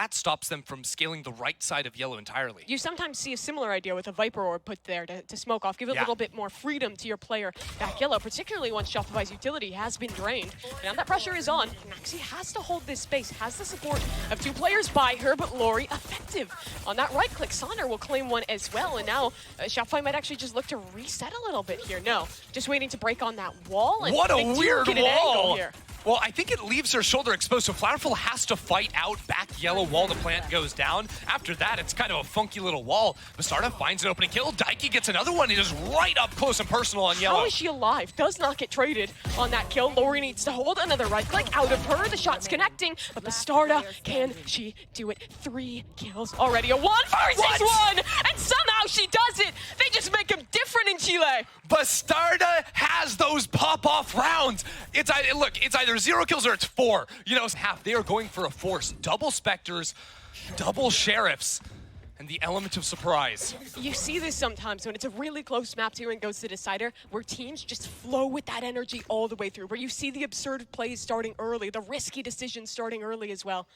that stops them from scaling the right side of yellow entirely. You sometimes see a similar idea with a Viper Orb put there to smoke off, give a little bit more freedom to your player back yellow, particularly once Shopify's utility has been drained. Now that pressure is on, naxy has to hold this space, has the support of 2 players by her, but Lorri effective. On that right click, Sonder will claim one as well, and now Shopify might actually just look to reset a little bit here. No, just waiting to break on that wall. And what a weird wall! Here. Well, I think it leaves her shoulder exposed, so flowerful has to fight out back yellow while the plant goes down. After that, it's kind of a funky little wall. bstrdd finds an opening kill. Daiki gets another one. He is right up close and personal on yellow. How is she alive? Does not get traded on that kill. Lorri needs to hold another right click out of her. The shot's connecting, but bstrdd, can she do it? 3 kills already. A 1 versus 1! And somehow she does it! They just make him different in Chile! bstrdd has those pop-off rounds. It's either 0 kills or it's 4. You know, half. They are going for a force. Double Spectres, double Sheriffs, and the element of surprise. You see this sometimes when it's a really close map too and goes to decider, where teams just flow with that energy all the way through, where you see the absurd plays starting early, the risky decisions starting early as well.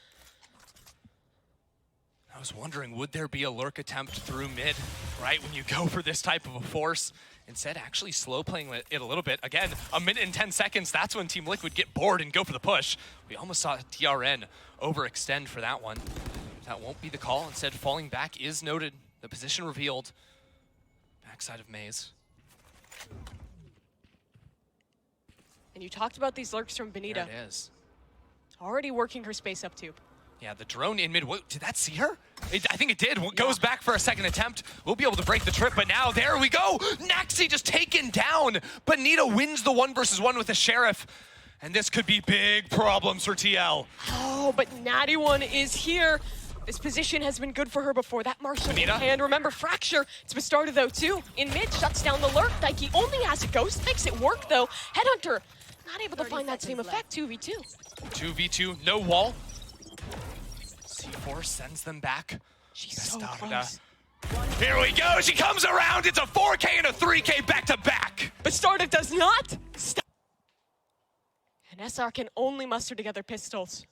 I was wondering, would there be a lurk attempt through mid, right, when you go for this type of a force? Instead, actually slow playing it a little bit. Again, 1 minute and 10 seconds, that's when Team Liquid get bored and go for the push. We almost saw TRN overextend for that one. That won't be the call. Instead, falling back is noted. The position revealed. Backside of Maze. And you talked about these lurks from bENITA. There it is. Already working her space up too. Yeah, the drone in mid. Whoa, did that see her? I think it did. Goes back for a second attempt. We'll be able to break the trip, but now there we go. naxy just taken down. bENITA wins the 1 versus 1 with the Sheriff. And this could be big problems for TL. Oh, but Natty One is here. This position has been good for her before. That Marshall in hand. Remember, Fracture. It's bstrdd though too. In mid, shuts down the lurk. Daiki only has a ghost. Makes it work though. Headhunter not able to find that same effect. 2v2. 2v2, no wall. C4 sends them back. She's so close. Here we go. She comes around. It's a 4K and a 3K back to back. bstrdd does not stop. And SR can only muster together pistols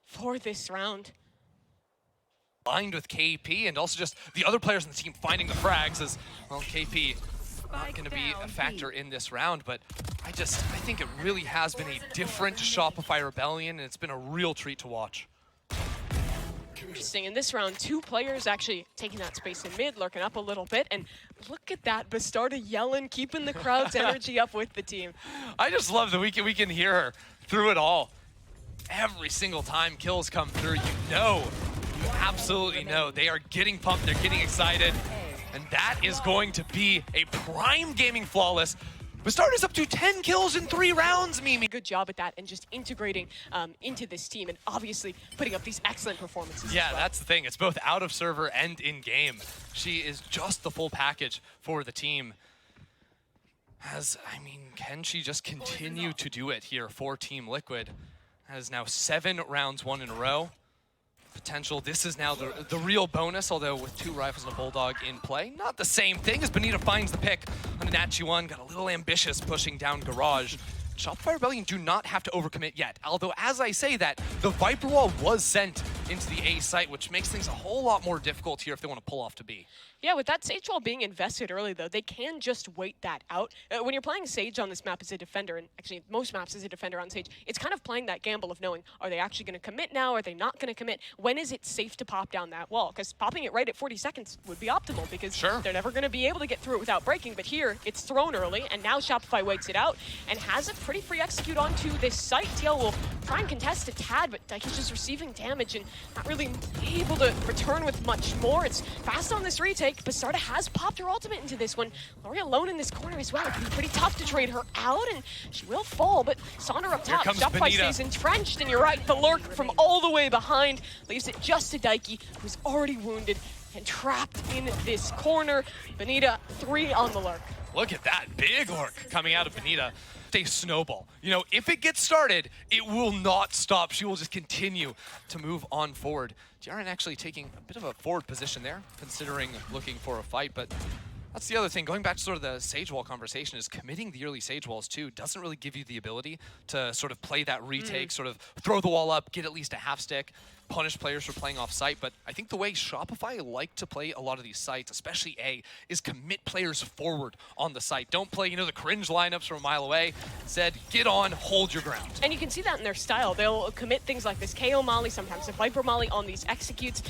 for this round. Aligned with KP and also just the other players on the team finding the frags as, well, KP not going to be a factor in this round, but I think it really has been a different Shopify Rebellion, and it's been a real treat to watch. Interesting. In this round, 2 players actually taking that space in mid, lurking up a little bit, and look at that, bstrdd yelling, keeping the crowd's energy up with the team. I just love that we can hear her through it all. Every single time kills come through, you absolutely know. They are getting pumped, they're getting excited, and that is going to be a prime gaming flawless. bstrdd is up to 10 kills in 3 rounds, Mimi. Good job at that and just integrating into this team and obviously putting up these excellent performances. Yeah, that's the thing. It's both out of server and in game. She is just the full package for the team. Can she just continue to do it here for Team Liquid? That is now 7 rounds won in a row. Potential. This is now the real bonus, although with 2 rifles and a bulldog in play. Not the same thing as bENITA finds the pick on an naxy1. Got a little ambitious pushing down Garage. Shopify Rebellion do not have to overcommit yet. Although, as I say that, the Viper Wall was sent into the A site, which makes things a whole lot more difficult here if they want to pull off to B. Yeah, with that Sage Wall being invested early, though, they can just wait that out. When you're playing Sage on this map as a defender, and actually most maps as a defender on Sage, it's kind of playing that gamble of knowing, are they actually going to commit now? Are they not going to commit? When is it safe to pop down that wall? Because popping it right at 40 seconds would be optimal, because they're never going to be able to get through it without breaking. But here, it's thrown early, and now Shopify waits it out and has a pretty free execute onto this site. TL will try and contest a tad, but Daiki's just receiving damage and not really able to return with much more. It's fast on this retake. bstrdd has popped her ultimate into this one. Lorri alone in this corner as well. It can be pretty tough to trade her out, and she will fall, but Sonder up top. Shopify stays entrenched, and you're right, the lurk from all the way behind leaves it just to Daiki, who's already wounded and trapped in this corner. bENITA 3 on the lurk. Look at that big lurk coming out of bENITA. A snowball. You know, if it gets started, it will not stop. She will just continue to move on forward. TRN actually taking a bit of a forward position there, considering looking for a fight, but that's the other thing. Going back to sort of the Sage Wall conversation, is committing the early Sage Walls too doesn't really give you the ability to sort of play that retake, sort of throw the wall up, get at least a half stick. punish players for playing off site, but I think the way Shopify like to play a lot of these sites, especially A, is commit players forward on the site. Don't play, you know, the cringe lineups from a mile away. Instead, get on, hold your ground. And you can see that in their style. They'll commit things like this KO molly, sometimes a Viper molly on these executes.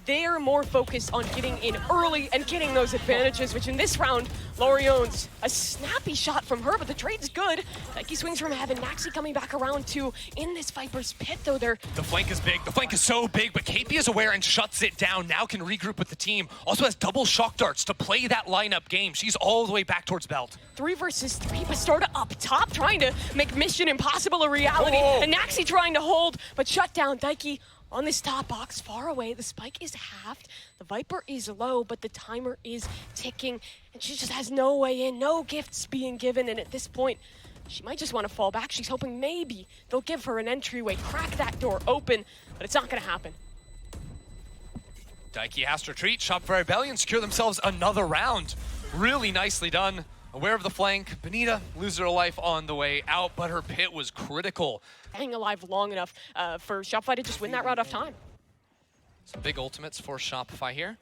They're more focused on getting in early and getting those advantages, which in this round, Lorri owns a snappy shot from her, but the trade's good. Daiki swings from heaven, naxy coming back around too. In this Viper's pit, though, they're... The flank is big. The flank is so big, but KP is aware and shuts it down. Now can regroup with the team. Also has double shock darts to play that lineup game. She's all the way back towards Belt. 3 versus 3, bstrdd up top, trying to make Mission Impossible a reality. And naxy trying to hold, but shut down. Daiki on this top box, far away. The spike is halved. The Viper is low, but the timer is ticking. And she just has no way in, no gifts being given. And at this point, she might just want to fall back. She's hoping maybe they'll give her an entryway, crack that door open, but it's not going to happen. Daiki has to retreat. Shopify Rebellion secure themselves another round. Really nicely done. Aware of the flank, bENITA loses her life on the way out, but her pit was critical. Hang alive long enough for Shopify to just win that round off time. Some big ultimates for Shopify here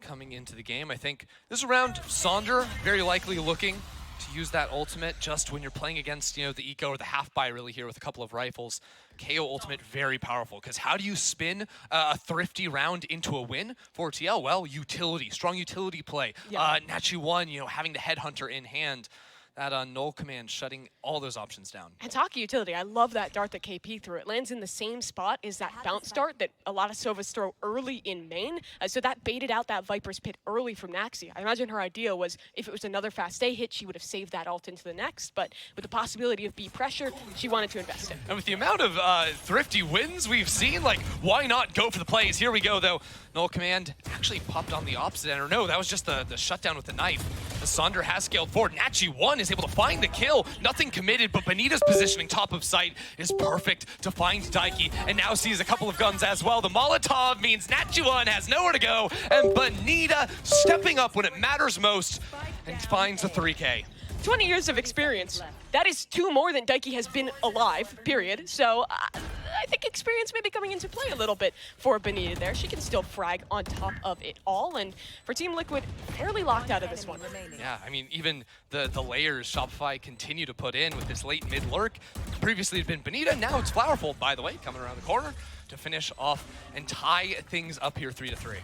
coming into the game. I think this round, Sonder very likely looking to use that ultimate just when you're playing against, you know, the eco or the half buy really here with a couple of rifles. KO ultimate very powerful, because how do you spin a thrifty round into a win for TL? Well, utility, strong utility play. Yeah. Nachi 1, you know, having the headhunter in hand. That null command shutting all those options down. And talking utility, I love that dart that KP threw. It lands in the same spot as that bounce dart that a lot of Sovas throw early in main. So that baited out that Viper's pit early from naxy. I imagine her idea was if it was another fast A hit, she would have saved that ult into the next. But with the possibility of B pressure, she wanted to invest in. And with the amount of thrifty wins we've seen, like, why not go for the plays? Here we go, though. Null command actually popped on the opposite end. Or no, that was just the shutdown with the knife. The Sonder has scaled forward. Nachi 1 is able to find the kill. Nothing committed, but bENITA's positioning top of sight is perfect to find Daiki, and now sees a couple of guns as well. The Molotov means Nachi 1 has nowhere to go, and bENITA stepping up when it matters most and finds a 3K. 20 years of experience. That is 2 more than Daiki has been alive, period. So I think experience may be coming into play a little bit for bENITA there. She can still frag on top of it all. And for Team Liquid, fairly locked out of this one. Yeah, I mean, even the layers Shopify continue to put in with this late mid lurk. Previously it had been bENITA, now it's flowerful, by the way, coming around the corner to finish off and tie things up here 3-3.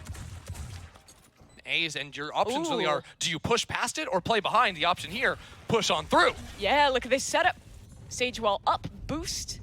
A's, and your options really are, do you push past it or play behind? The option here, push on through. Yeah, look at this setup. Sage wall up, boost.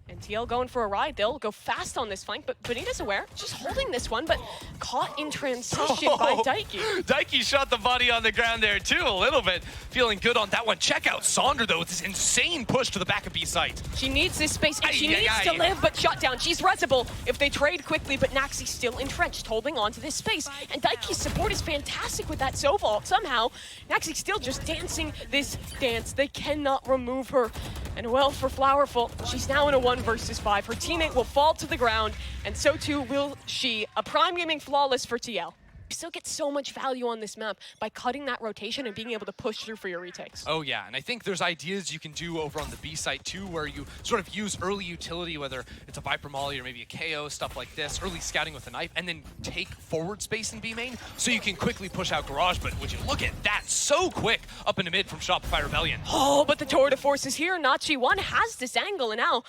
And TL going for a ride. They'll go fast on this flank, but bENITA's aware. Just holding this one, but caught in transition by Daiki. Daiki shot the body on the ground there too, a little bit. Feeling good on that one. Check out Sonder though, with this insane push to the back of B site. She needs this space, and she needs to live, but shut down. She's resable if they trade quickly, but naxy still entrenched, holding on to this space. And Daiki's support is fantastic with that Sovault. Somehow, naxy still just dancing this dance. They cannot remove her. And well, for flowerful, she's now in a 1 versus 5. Her teammate will fall to the ground, and so too will she. A Prime Gaming flawless for TL. You still get so much value on this map by cutting that rotation and being able to push through for your retakes. Oh yeah, and I think there's ideas you can do over on the B site too, where you sort of use early utility, whether it's a Viper Molly or maybe a KO, stuff like this, early scouting with a knife, and then take forward space in B main so you can quickly push out Garage. But would you look at that, so quick up into mid from Shopify Rebellion. Oh, but the tour de force is here. Nachi 1 has this angle, and now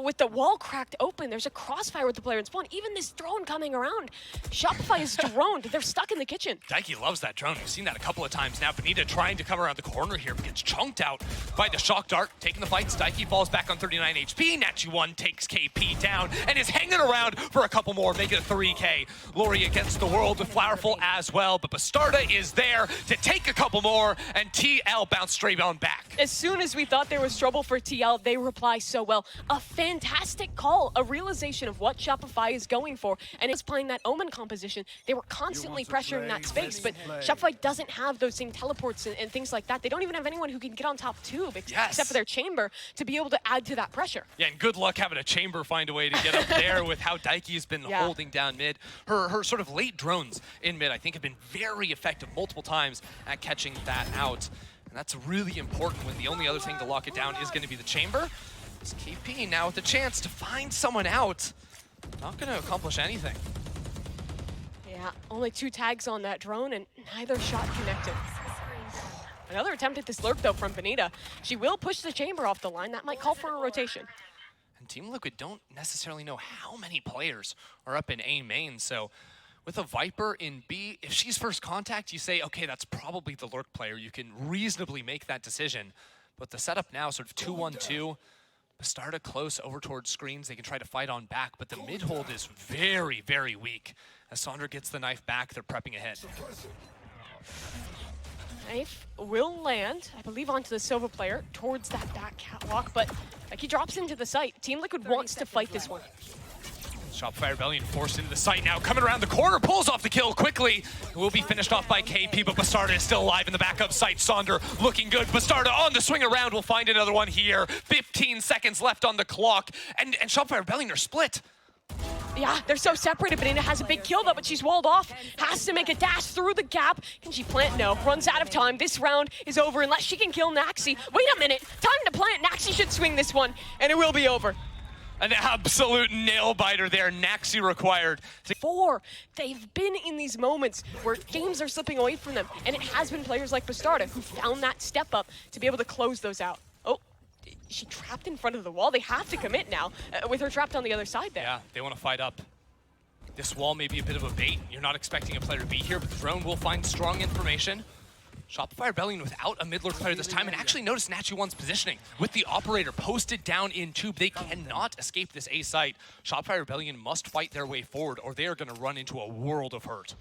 with the wall cracked open, there's a crossfire with the player in spawn. Even this drone coming around. Shopify is droned. They're stuck in the kitchen. Daiki loves that drone. We've seen that a couple of times now. bENITA trying to come around the corner here, but gets chunked out by the shock dart. Taking the fights, Daiki falls back on 39 HP. Nachi 1 takes KP down and is hanging around for a couple more, make it a 3K. Lorri against the world with flowerful as well, but bstrdd is there to take a couple more, and TL bounced straight on back. As soon as we thought there was trouble for TL, they reply so well. A fantastic call, a realization of what Shopify is going for, and it's playing that Omen composition. They were constantly pressuring that space, but Shopify doesn't have those same teleports and things like that. They don't even have anyone who can get on top tube except for their chamber to be able to add to that pressure. Yeah, and good luck having a chamber find a way to get up there with how Daiki has been holding down mid. Her sort of late drones in mid, I think, have been very effective multiple times at catching that out. And that's really important when the only other thing to lock it down is going to be the chamber. It's KP now with the chance to find someone out. not going to accomplish anything. Yeah, only 2 tags on that drone and neither shot connected. Another attempt at this lurk though from bENITA. She will push the chamber off the line. That might call for a rotation. And Team Liquid don't necessarily know how many players are up in A main, so with a Viper in B, if she's first contact, you say, okay, that's probably the lurk player. You can reasonably make that decision. But the setup now, sort of 2-1-2, bstrdd close over towards screens. They can try to fight on back, but the mid hold is very, very weak. As Sonder gets the knife back, they're prepping ahead. Knife will land, I believe, onto the Silva player towards that back catwalk, but like he drops into the site. Team Liquid wants to fight this one. Shopify Rebellion forced into the site now, coming around the corner, pulls off the kill quickly. It will be finished off by KP, but bstrdd is still alive in the backup site. Sonder looking good. bstrdd on the swing around. We'll find another one here. 15 seconds left on the clock, and Shopify Rebellion are split. Yeah, they're so separated. bENITA has a big kill though, but she's walled off. Has to make a dash through the gap. Can she plant? No. Runs out of time. This round is over unless she can kill naxy. Wait a minute. Time to plant. naxy should swing this one, and it will be over. An absolute nail biter there. naxy required. 4. They've been in these moments where games are slipping away from them, and it has been players like bstrdd who found that step up to be able to close those out. Oh, she trapped in front of the wall. They have to commit now with her trapped on the other side there. Yeah, they want to fight up. This wall may be a bit of a bait. You're not expecting a player to be here, but the drone will find strong information. Shopify Rebellion without a mid-lord player this time, and actually notice naxy1's positioning. With the operator posted down in tube, they cannot escape this A site. Shopify Rebellion must fight their way forward, or they are going to run into a world of hurt.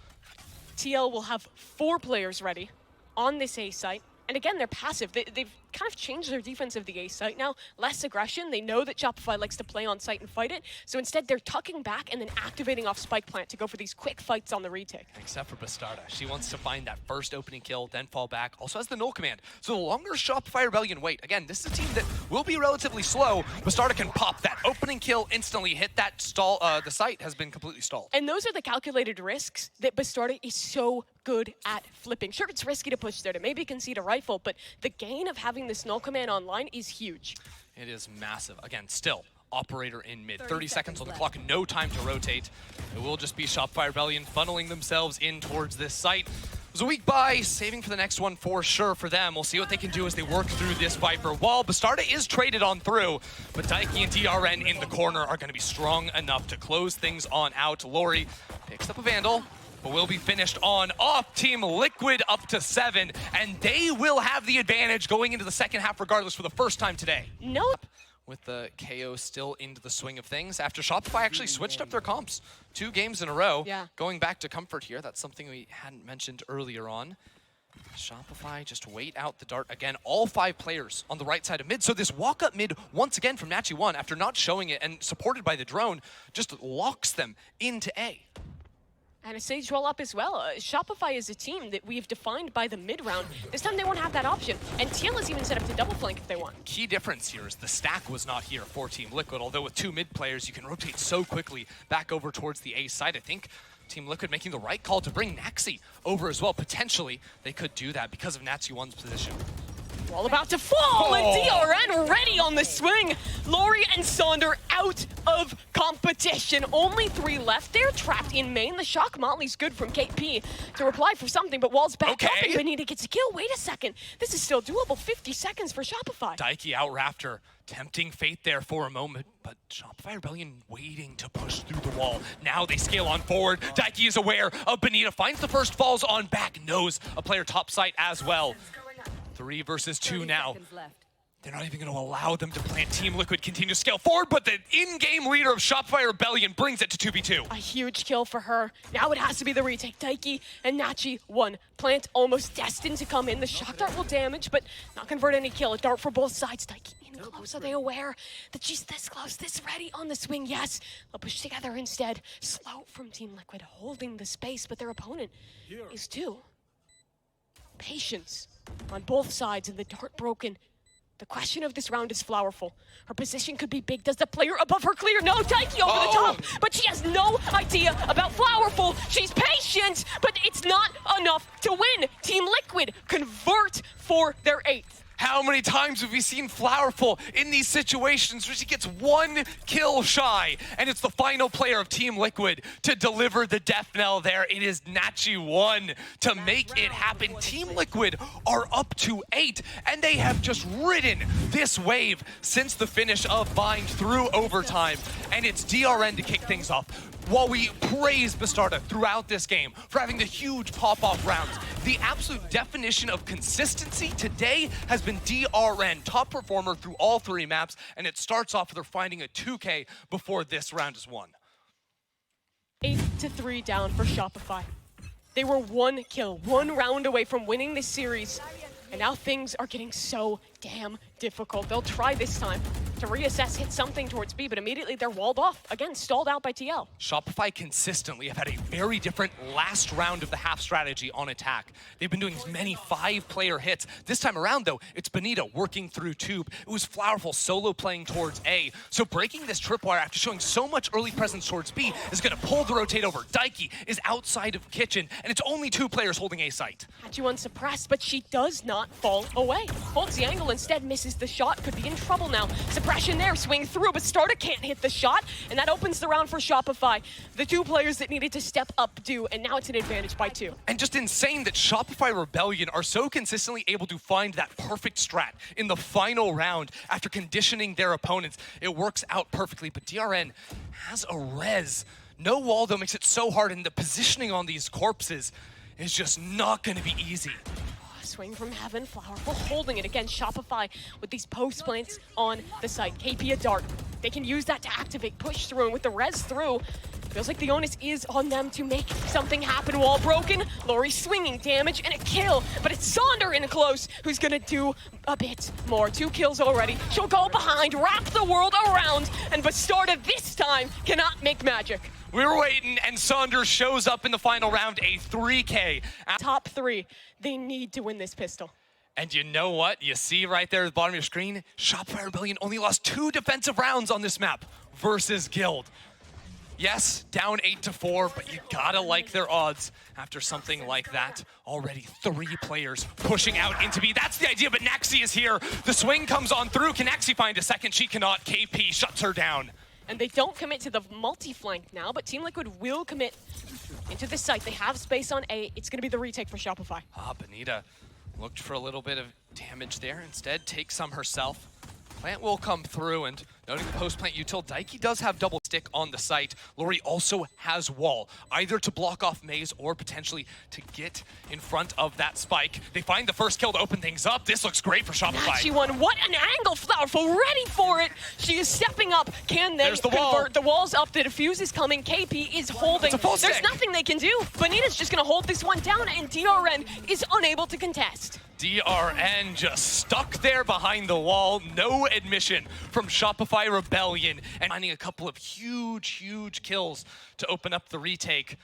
TL will have 4 players ready on this A site. And again, they're passive. They've kind of changed their defense of the A site now. Less aggression. They know that Shopify likes to play on site and fight it. So instead, they're tucking back and then activating off spike plant to go for these quick fights on the retake. Except for bstrdd. She wants to find that first opening kill, then fall back. Also has the null command. So the longer Shopify Rebellion wait, again, this is a team that will be relatively slow. bstrdd can pop that opening kill, instantly hit that stall. The site has been completely stalled. And those are the calculated risks that bstrdd is so good at flipping. Sure, it's risky to push there to maybe concede a rifle, but the gain of having this null command online is huge. It is massive. Again, still, operator in mid. 30 seconds on the clock, no time to rotate. It will just be Shopify Rebellion funneling themselves in towards this site. It was a weak buy, saving for the next one for sure for them. We'll see what they can do as they work through this Viper wall. bstrdd is traded on through, but daiki and DRN in the corner are going to be strong enough to close things on out. Lorri picks up a Vandal, but will be finished on off. Team Liquid up to 7, and they will have the advantage going into the second half regardless for the first time today. Nope. With the KO still into the swing of things after Shopify actually switched up their comps 2 games in a row. Yeah. Going back to comfort here, that's something we hadn't mentioned earlier on. Shopify just wait out the dart again. All 5 players on the right side of mid. So this walk up mid once again from naxy1 after not showing it and supported by the drone just locks them into A. And a Sage roll up as well. Shopify is a team that we've defined by the mid round. This time they won't have that option. And TL is even set up to double flank if they want. Key difference here is the stack was not here for Team Liquid, although with 2 mid players, you can rotate so quickly back over towards the A side. I think Team Liquid making the right call to bring naxy over as well. Potentially, they could do that because of naxy1's position. Wall about to fall, and DRN ready on the swing. Lorri and Sonder out of competition. Only 3 left. They're trapped in main. The shock Motley's good from KP to reply for something, but Wall's back up and bENITA gets a kill. Wait a second. This is still doable. 50 seconds for Shopify. daiki out Raptor, tempting fate there for a moment, but Shopify Rebellion waiting to push through the wall. Now they scale on forward. daiki is aware of bENITA, finds the first, falls on back, knows a player top site as well. 3 versus 2 now. They're not even going to allow them to plant. Team Liquid continues to scale forward, but the in-game leader of Shopify Rebellion brings it to 2v2. A huge kill for her. Now it has to be the retake. daiki and naxy1. Plant almost destined to come in. The shock dart will damage, but not convert any kill. A dart for both sides. daiki in close. Are they aware that she's this close, this ready on the swing? Yes. They'll push together instead. Slow from Team Liquid, holding the space, but their opponent is too. Patience on both sides, and the dart broken. The question of this round is flowerful. Her position could be big. Does the player above her clear? No, daiki over the top, but she has no idea about flowerful. She's patient, but it's not enough to win. Team Liquid convert for their 8th. how many times have we seen flowerful in these situations where she gets one kill shy, and it's the final player of Team Liquid to deliver the death knell there. It is naxy to make it happen. Team Liquid are up to 8, and they have just ridden this wave since the finish of Bind through overtime, and it's DRN to kick things off. While we praise bstrdd throughout this game for having the huge pop-off rounds, the absolute definition of consistency today has been DRN, top performer through all 3 maps, and it starts off with her finding a 2K before this round is won. 8-3 down for Shopify. They were 1 kill, 1 round away from winning this series, and now things are getting so damn difficult. They'll try this time to reassess, hit something towards B, but immediately they're walled off. Again, stalled out by TL. Shopify consistently have had a very different last round of the half strategy on attack. They've been doing many 5-player hits. This time around, though, it's bENITA working through tube. It was flowerful solo playing towards A. So breaking this tripwire after showing so much early presence towards B is going to pull the rotate over. Daiki is outside of kitchen, and it's only 2 players holding A site. Had you unsuppressed, but she does not fall away. Holds the angle, instead misses the shot. Could be in trouble now. Suppression there, swing through, but bstrdd can't hit the shot, and that opens the round for Shopify. The 2 players that needed to step up do, and now it's an advantage by 2. And just insane that Shopify Rebellion are so consistently able to find that perfect strat in the final round after conditioning their opponents. It works out perfectly, but DRN has a res. No wall, though, makes it so hard, and the positioning on these corpses is just not going to be easy. Swing from heaven, flowerful holding it again. Shopify with these post plants on the site. KP a dart. They can use that to activate, push through, and with the res through, feels like the onus is on them to make something happen. Wall broken, Lorri swinging damage and a kill, but it's Sonder in close who's gonna do a bit more. 2 kills already. She'll go behind, wrap the world around, and bstrdd this time cannot make magic. We're waiting, and Sonder shows up in the final round, a 3K. Top 3, they need to win this pistol. And you know what? You see right there at the bottom of your screen, Shopify Rebellion only lost 2 defensive rounds on this map versus Guild. Yes, down 8-4, but you gotta like their odds after something like that. Already 3 players pushing out into B. That's the idea, but naxy is here. The swing comes on through. Can naxy find a second? She cannot. KP shuts her down. And they don't commit to the multi-flank now, but Team Liquid will commit into the site. They have space on A. It's going to be the retake for Shopify. bENITA looked for a little bit of damage there. Instead, takes some herself. Plant will come through, and noting the post-plant util, daiki does have double stick on the site. Lorri also has wall, either to block off Maze or potentially to get in front of that spike. They find the first kill to open things up. This looks great for Shopify. She won. What an angle, flowerful, ready for it. She is stepping up. Can they There's the convert? wall. The wall's up, the defuse is coming. KP is holding. It's a full There's stick. nothing they can do. bENITA's just gonna hold this one down, and DRN is unable to contest. DRN just stuck there behind the wall. No admission from Shopify Rebellion, and finding a couple of huge kills to open up the retake.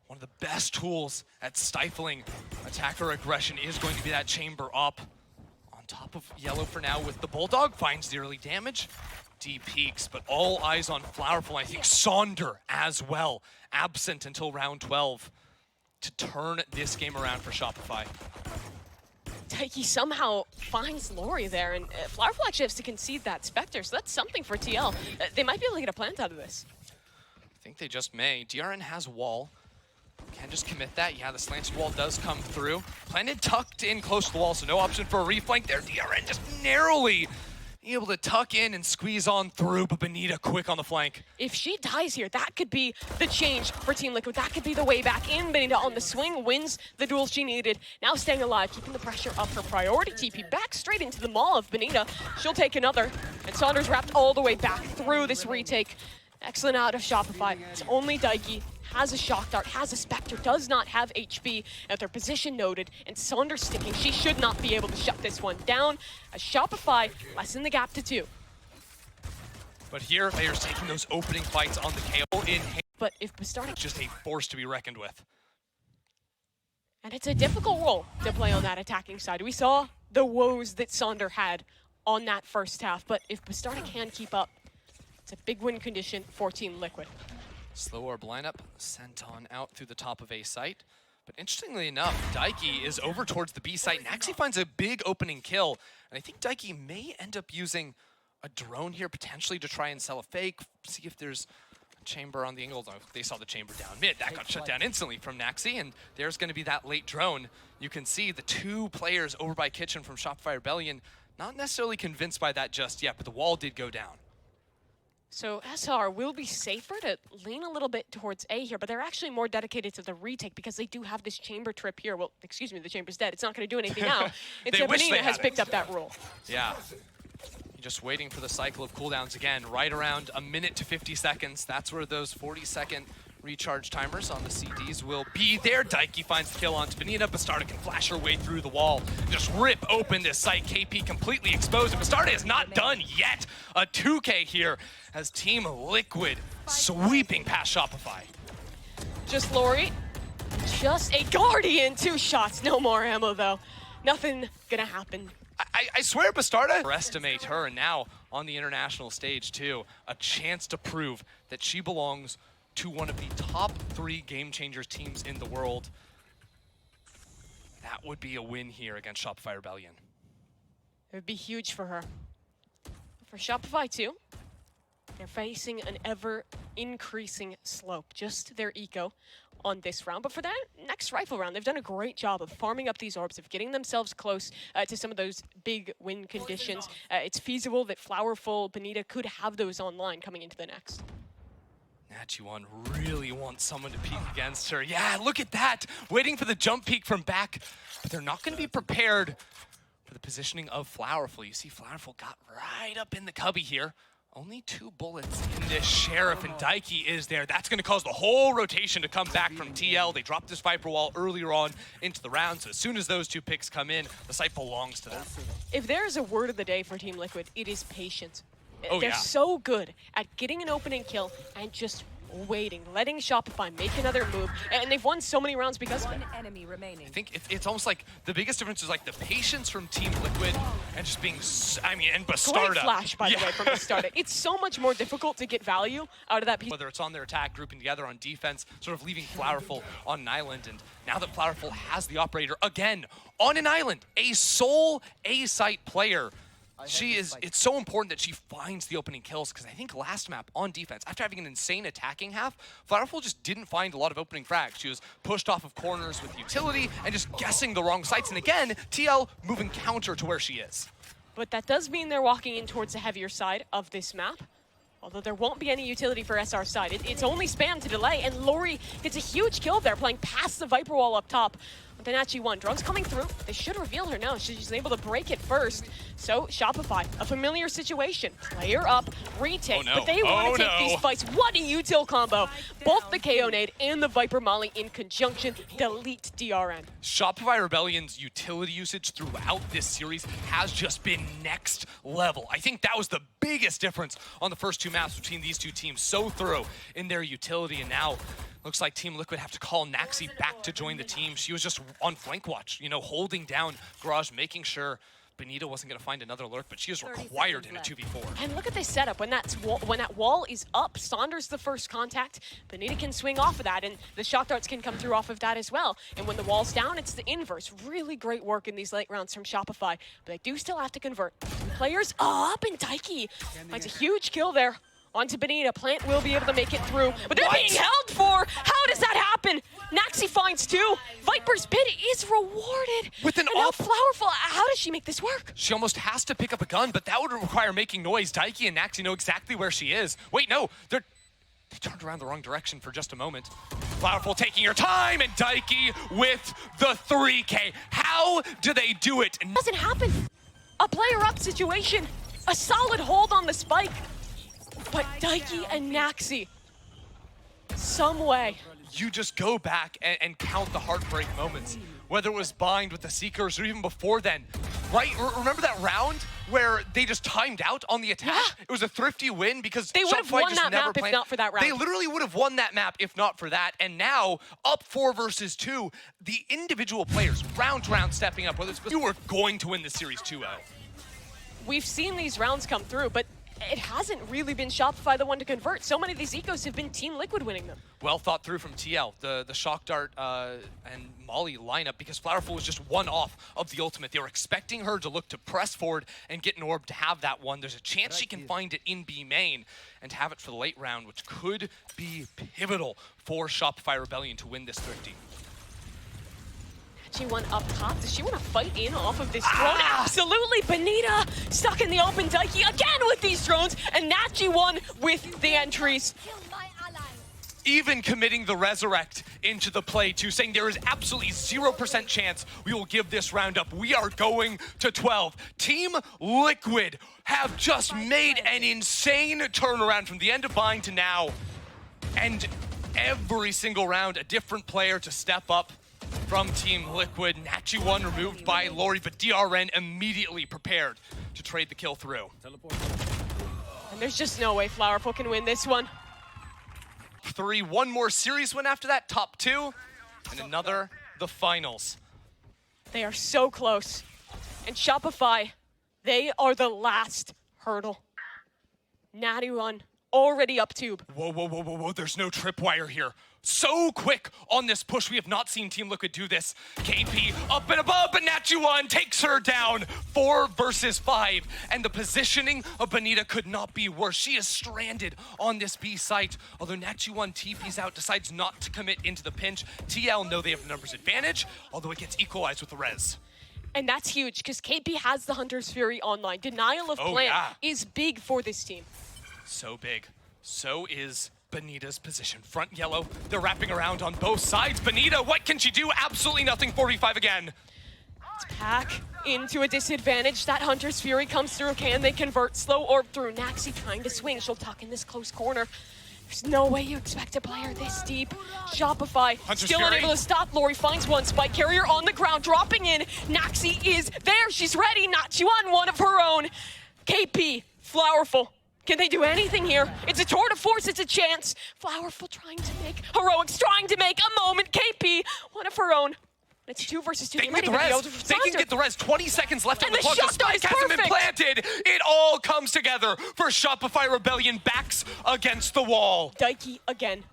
One of the best tools at stifling attacker aggression is going to be that chamber up. On top of yellow for now with the Bulldog, finds the early damage. D peaks, but all eyes on flowerful. I think Sonder as well, absent until round 12 to turn this game around for Shopify. Daiki somehow finds Lorri there, and flowerful actually has to concede that Spectre, so that's something for TL. They might be able to get a plant out of this. I think they just may. DRN has wall. Can just commit that. Yeah, the slanted wall does come through. Planted tucked in close to the wall, so no option for a reflank there. DRN just narrowly able to tuck in and squeeze on through, but bENITA quick on the flank. If she dies here, that could be the change for Team Liquid. That could be the way back in. bENITA on the swing, wins the duels she needed. Now staying alive, keeping the pressure up. Her priority TP back straight into the maw of bENITA. She'll take another, and Sonder's wrapped all the way back through this retake. Excellent out of Shopify. It's only Daiki. Has a shock dart, has a Spectre, does not have HP at their position noted, and Sonder sticking. She should not be able to shut this one down, as Shopify lessen the gap to 2. But here, Bayer's taking those opening fights on the KO in hand. But if bstrdd, Just a force to be reckoned with. and it's a difficult role to play on that attacking side. We saw the woes that Sonder had on that first half, but if bstrdd can keep up, it's a big win condition for Team Liquid. Slow orb lineup sent on out through the top of A site. But interestingly enough, daiki is over towards the B site. naxy finds a big opening kill. And I think daiki may end up using a drone here potentially to try and sell a fake, see if there's a chamber on the angle. Oh, they saw the chamber down mid. That got shut down instantly from naxy, and there's going to be that late drone. You can see the two players over by Kitchen from Shopify Rebellion not necessarily convinced by that just yet, but the wall did go down. So SR will be safer to lean a little bit towards A here, but they're actually more dedicated to the retake because they do have this chamber trip here. Well, excuse me, the chamber's dead. It's not going to do anything now. Instead, bENITA has picked up that rule. Yeah. Just waiting for the cycle of cooldowns again, right around a minute to 50 seconds. That's where those 40-second recharge timers on the CDs will be there. daiki finds the kill onto bENITA. bstrdd can flash her way through the wall, just rip open this site. KP completely exposed, and bstrdd is not done yet. A 2K here as Team Liquid sweeping past Shopify. Just Lorri, just a Guardian, 2 shots, no more ammo though. Nothing gonna happen. I swear bstrdd underestimate her, and now on the international stage too, a chance to prove that she belongs to one of the top 3 game changers teams in the world. That would be a win here against Shopify Rebellion. It would be huge for her. For Shopify too, they're facing an ever-increasing slope, just their eco on this round. But for that next rifle round, they've done a great job of farming up these orbs, of getting themselves close to some of those big win conditions. It's feasible that flowerful bENITA could have those online coming into the next. naxy really wants someone to peek against her. Yeah, look at that! Waiting for the jump peek from back, but they're not going to be prepared for the positioning of flowerful. You see flowerful got right up in the cubby here. Only 2 bullets in this Sheriff, and daiki is there. That's going to cause the whole rotation to come back from TL. They dropped this Viper wall earlier on into the round, so as soon as those 2 picks come in, the site belongs to them. If there is a word of the day for Team Liquid, it is patience. Oh, They're yeah. so good at getting an opening kill and just waiting, letting Shopify make another move, and they've won so many rounds because of it. Enemy remaining. I think it's almost like the biggest difference is like the patience from Team Liquid and just being, and bstrdd. Great flash, by the way, from bstrdd. It's so much more difficult to get value out of that piece. Whether it's on their attack, grouping together on defense, sort of leaving flowerful on an island, and now that flowerful has the operator again on an island, a sole A-site player. It's so important that she finds the opening kills, because I think last map on defense, after having an insane attacking half, flowerful just didn't find a lot of opening frags. She was pushed off of corners with utility and just guessing the wrong sites. And again, TL moving counter to where she is. But that does mean they're walking in towards the heavier side of this map. Although there won't be any utility for SR's side. It's only spam to delay, and Lorri gets a huge kill there, playing past the Viper wall up top. But naxy, drone's coming through. They should reveal her now. She's able to break it first. So Shopify, a familiar situation. Player up, retake, but they want to take these fights. What a util combo. Both the KO nade and the Viper Molly in conjunction delete DRN. Shopify Rebellion's utility usage throughout this series has just been next level. I think that was the biggest difference on the first 2 maps between these 2 teams. So thorough in their utility, and now looks like Team Liquid have to call naxy back to join the team. She was just on flank watch, holding down Garage, making sure bENITA wasn't going to find another lurk, but she is required in a 2v4. And look at this setup. When that wall is up, Sonder's the first contact. bENITA can swing off of that, and the shot darts can come through off of that as well. And when the wall's down, it's the inverse. Really great work in these late rounds from Shopify, but they do still have to convert. Players up, and daiki finds a huge kill there. Onto bENITA. Plant will be able to make it through, but they're being held for. How does that happen? naxy finds 2. Viper's Pit is rewarded. With an now flowerful. How does she make this work? She almost has to pick up a gun, but that would require making noise. daiki and naxy know exactly where she is. Wait, no, they turned around the wrong direction for just a moment. Flowerful taking her time, and daiki with the 3K. How do they do it? It doesn't happen. A player up situation. A solid hold on the spike. But daiki and naxy, some way. You just go back and count the heartbreak moments, whether it was bind with the Seekers or even before then. Right? Remember that round where they just timed out on the attack? Yeah. It was a thrifty win because they would have won that map if not for that round. They literally would have won that map if not for that. And now, up 4 versus 2, the individual players, round to round, stepping up. Whether it's you were going to win the series 2-0. We've seen these rounds come through, but it hasn't really been Shopify the one to convert. So many of these ecos have been Team Liquid winning them. Well thought through from TL, the shock dart and Molly lineup, because flowerful was just one off of the ultimate. They were expecting her to look to press forward and get an orb to have that one. There's a chance she can find it in B main and have it for the late round, which could be pivotal for Shopify Rebellion to win this thrifty. She went up top. Does she want to fight in off of this drone? Absolutely. bENITA stuck in the open daiki again with these drones, and naxy with the entries. Even committing the resurrect into the play too, saying there is absolutely 0% chance we will give this round up. We are going to 12. Team Liquid have just made an insane turnaround from the end of buying to now. And every single round, a different player to step up from Team Liquid. naxy removed by Lorri, but DRN immediately prepared to trade the kill through. And there's just no way flowerful can win this one. 3, one more series win after that, top 2, and another, the finals. They are so close. And Shopify, they are the last hurdle. Natty already up tube. Whoa, there's no tripwire here. So quick on this push. We have not seen Team Liquid do this. KP up and above, but naxy takes her down. 4 versus 5. And the positioning of bENITA could not be worse. She is stranded on this B site. Although naxy TP's out, decides not to commit into the pinch. TL know they have the numbers advantage, although it gets equalized with the res. And that's huge, because KP has the Hunter's Fury online. Denial of plant is big for this team. So big. So is bENITA's position. Front yellow, they're wrapping around on both sides. bENITA, what can she do? Absolutely nothing. 45 again. It's Pack into a disadvantage. That Hunter's Fury comes through. Can they convert? Slow orb through. naxy trying to swing. She'll tuck in this close corner. There's no way you expect a player this deep. Shopify Hunter's still Fury. unable to stop. Lorri finds one. Spike carrier on the ground, dropping in. naxy is there. She's ready. naxy one of her own. KP, flowerful. Can they do anything here? It's a tour de force, it's a chance. flowerful trying to make heroics, trying to make a moment. KP, one of her own. It's 2 versus 2. They can get the res. They can get the res. 20 seconds left on the clock. The spike hasn't been planted. It all comes together for Shopify Rebellion. Backs against the wall. daiki again.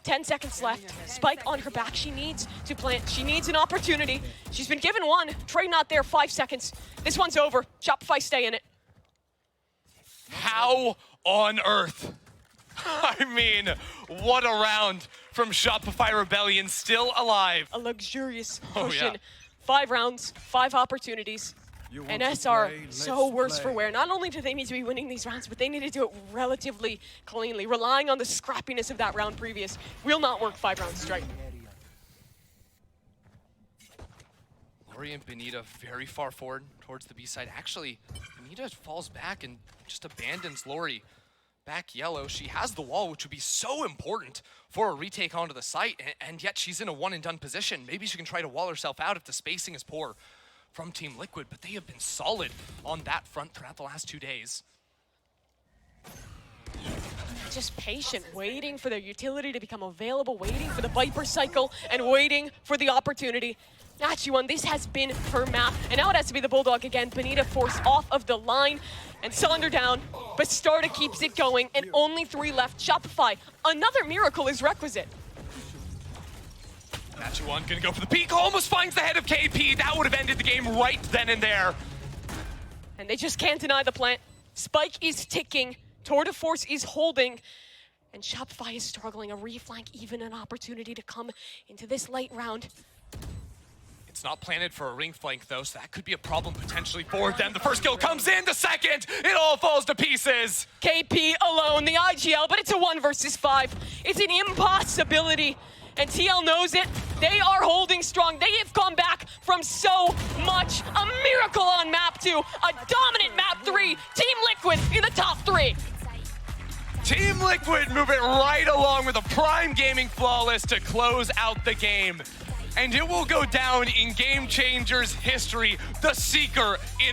10 seconds left. Spike on her back. She needs to plant. She needs an opportunity. She's been given one. Trade not there. 5 seconds. This one's over. Shopify stay in it. How on earth? I mean, what a round from Shopify Rebellion, still alive. A luxurious potion. 5 rounds, 5 opportunities. And SR so worse for wear. Not only do they need to be winning these rounds, but they need to do it relatively cleanly. Relying on the scrappiness of that round previous will not work 5 rounds straight. Lorri and bENITA very far forward towards the B side. Actually, bENITA falls back and just abandons Lorri back yellow. She has the wall, which would be so important for a retake onto the site, and yet she's in a one and done position. Maybe she can try to wall herself out if the spacing is poor from Team Liquid, but they have been solid on that front throughout the last 2 days. Just patient, waiting for their utility to become available, waiting for the Viper cycle, and waiting for the opportunity. naxy, this has been her map, and now it has to be the Bulldog again. bENITA forced off of the line, and Sonder down, but bstrdd keeps it going, and only 3 left. Shopify, another miracle is requisite. naxy gonna go for the peek, almost finds the head of KP. That would have ended the game right then and there. And they just can't deny the plant. Spike is ticking, tour de force is holding, and Shopify is struggling. A reflank, even an opportunity to come into this late round. It's not planted for a ring flank though, so that could be a problem potentially for them. The first kill comes in, the second, it all falls to pieces. KP alone, the IGL, but it's a 1 versus 5. It's an impossibility, and TL knows it. They are holding strong. They have come back from so much. A miracle on map 2, a dominant map 3. Team Liquid in the top 3. Team Liquid moving right along with a prime gaming flawless to close out the game. And it will go down in Game Changers history, the Seeker in